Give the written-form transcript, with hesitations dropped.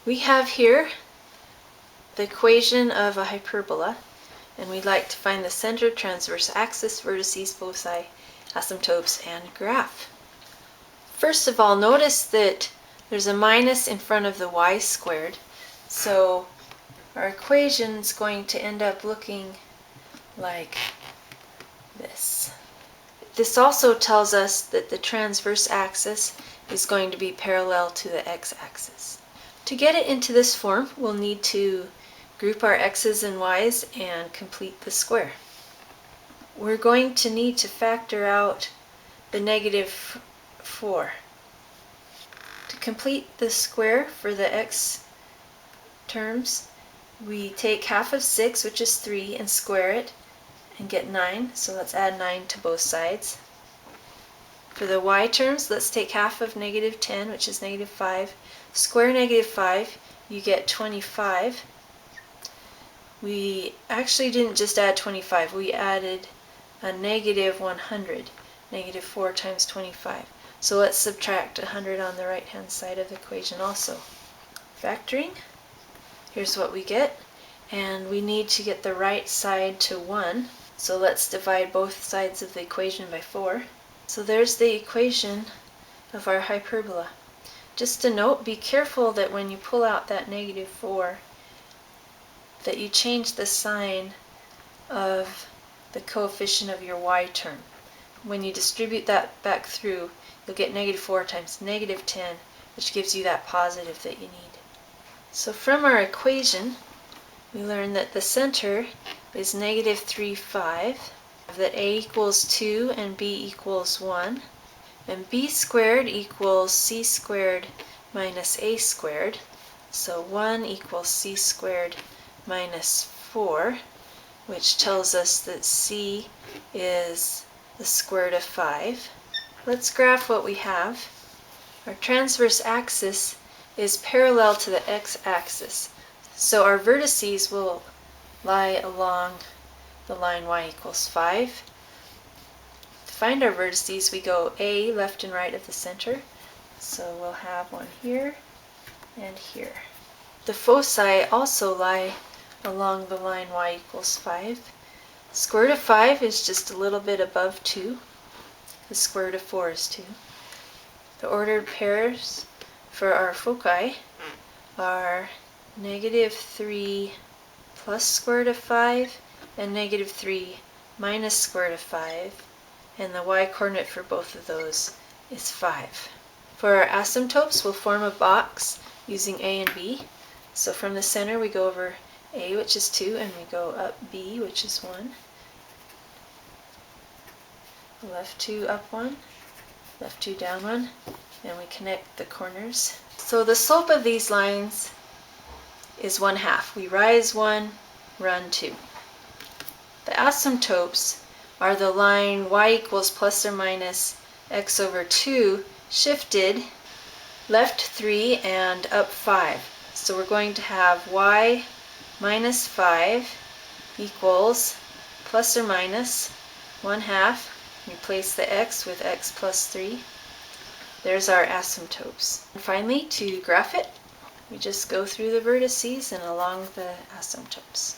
We have here the equation of a hyperbola, and we'd like to find the center, transverse axis, vertices, foci, asymptotes, and graph. First of all, notice that there's a minus in front of the y squared, so our equation is going to end up looking like this. This also tells us that the transverse axis is going to be parallel to the x-axis. To get it into this form, we'll need to group our x's and y's and complete the square. We're going to need to factor out the -4. To complete the square for the x terms, we take half of 6, which is 3, and square it and get 9, so let's add 9 to both sides. For the y terms, let's take half of -10, which is -5, square -5, you get 25. We actually didn't just add 25, we added a -100, -4 times 25. So let's subtract 100 on the right hand side of the equation also. Factoring, here's what we get, and we need to get the right side to 1, so let's divide both sides of the equation by 4. So there's the equation of our hyperbola. Just a note, be careful that when you pull out that -4, that you change the sign of the coefficient of your y term. When you distribute that back through, you'll get -4 times -10, which gives you that positive that you need. So from our equation, we learn that the center is -3, 5, that a equals 2 and b equals 1, and b squared equals c squared minus a squared, so 1 equals c squared minus 4, which tells us that c is the square root of 5. Let's graph what we have. Our transverse axis is parallel to the x-axis, so our vertices will lie along the line y equals 5. To find our vertices, we go A, left and right of the center, so we'll have one here and here. The foci also lie along the line y equals 5. Square root of 5 is just a little bit above 2. The square root of 4 is 2. The ordered pairs for our foci are -3 plus square root of 5 and -3 minus square root of 5, and the y-coordinate for both of those is 5. For our asymptotes, we'll form a box using A and B. So from the center we go over A, which is 2, and we go up B, which is 1. Left 2, up 1, left 2, down 1, and we connect the corners. So the slope of these lines is 1/2. We rise 1, run 2. The asymptotes are the line y equals plus or minus x over 2 shifted left 3 and up 5. So we're going to have y minus 5 equals plus or minus 1/2. Replace the x with x plus 3. There's our asymptotes. And finally, to graph it, we just go through the vertices and along the asymptotes.